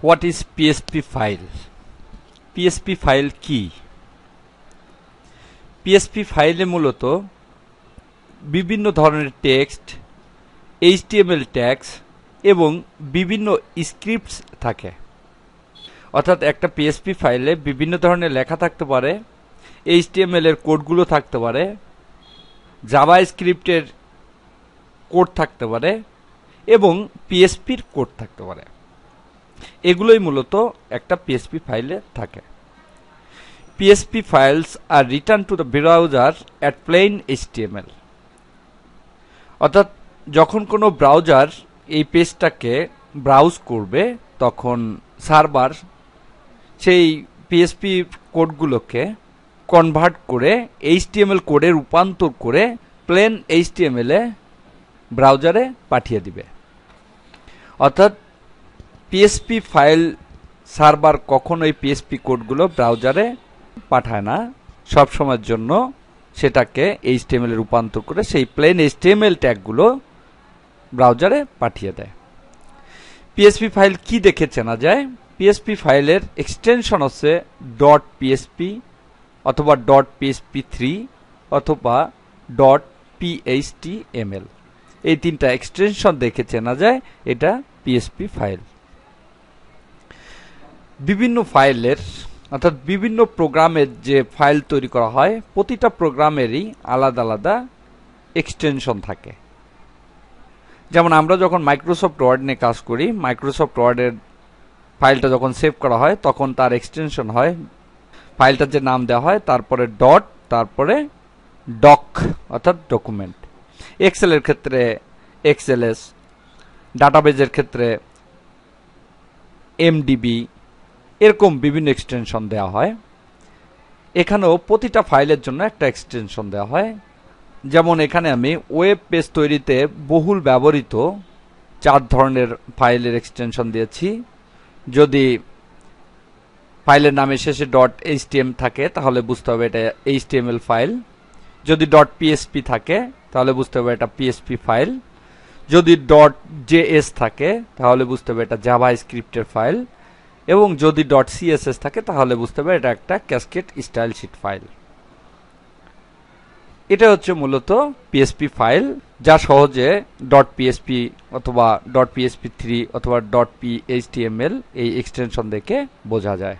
What is PSP file? PSP file কি? PSP ফাইলে মূলত বিভিন্ন ধরনের টেক্সট, এইচটিএমএল ট্যাগস এবং বিভিন্ন স্ক্রিপ্টস থাকে। অর্থাৎ একটা পিএসপি ফাইলে বিভিন্ন ধরনের লেখা থাকতে পারে, এইচটিএমএল এর কোডগুলো থাকতে পারে, জাভা স্ক্রিপ্টের কোড থাকতে পারে এবং পিএসপির কোড থাকতে পারে। এগুলোই মূলত একটা পিএসপি ফাইলে থাকে। পিএসপি ফাইলস আর return to the browser at plain HTML. অর্থাৎ যখন কোনো ব্রাউজার এই পেজটাকে ব্রাউজ করবে তখন সার্ভার সেই পিএসপি কোডগুলোকে কনভার্ট করে এইচটিএমএল কোডে রূপান্তর করে প্লেন এইচটিএমএল এ ব্রাউজারে পাঠিয়ে দিবে। অর্থাৎ পিএসপি ফাইল সার্ভার কখনোই পিএসপি কোডগুলো ব্রাউজারে পাঠায় না, সব সময়ের জন্য সেটাকে এইচটিএমএল এ রূপান্তর করে সেই প্লেন এইচটিএমএল ট্যাগগুলো ব্রাউজারে পাঠিয়ে দেয়। পিএসপি ফাইল কি দেখে চেনা যায়? পিএসপি ফাইলের এক্সটেনশন হচ্ছে ডট পিএসপি অথবা ডট পিএসপি3 অথবা ডট পিএইচটিএমএল। এই তিনটা এক্সটেনশন দেখে চেনা যায় এটা পিএসপি ফাইল। বিভিন্ন ফাইলের অর্থাৎ বিভিন্ন প্রোগ্রামের যে ফাইল তৈরি করা হয় প্রতিটা প্রোগ্রামেরই আলাদা আলাদা এক্সটেনশন থাকে। যেমন আমরা যখন মাইক্রোসফট ওয়ার্ড নিয়ে কাজ করি, মাইক্রোসফট ওয়ার্ডের ফাইলটা যখন সেভ করা হয় তখন তার এক্সটেনশন হয়, ফাইলটার যে নাম দেওয়া হয় তারপরে ডট, তারপরে ডক অর্থাৎ ডকুমেন্ট। এক্সেলের ক্ষেত্রে এক্সএলএস, ডাটাবেজের ক্ষেত্রে এমডিবি, এরকম বিভিন্ন এক্সটেনশন দেওয়া হয়। এখানেও প্রতিটা ফাইলের জন্য একটা এক্সটেনশন দেওয়া হয়। যেমন এখানে আমি ওয়েব পেজ তৈরিতে বহুল ব্যবহৃত 4 ধরনের ফাইলের এক্সটেনশন দিয়েছি। যদি ফাইলের নামের শেষে ডট এইচটিএম থাকে তাহলে বুঝতে হবে এটা এইচটিএমএল ফাইল, যদি ডট পিএসপি থাকে তাহলে বুঝতে হবে এটা পিএসপি ফাইল, যদি ডট জেএস থাকে তাহলে বুঝতে হবে এটা জাভা স্ক্রিপ্টের ফাইল, এবং যদি ডট সিএসএস থাকে তাহলে বুঝতে হবে এটা একটা ক্যাসকেড স্টাইল শিট ফাইল। এটা হচ্ছে মূলত পিএসপি ফাইল, যা সহজে ডট পিএসপি অথবা ডট পিএসপি3 অথবা ডট পিএইচটিএমএল এই এক্সটেনশন দেখে বোঝা যায়।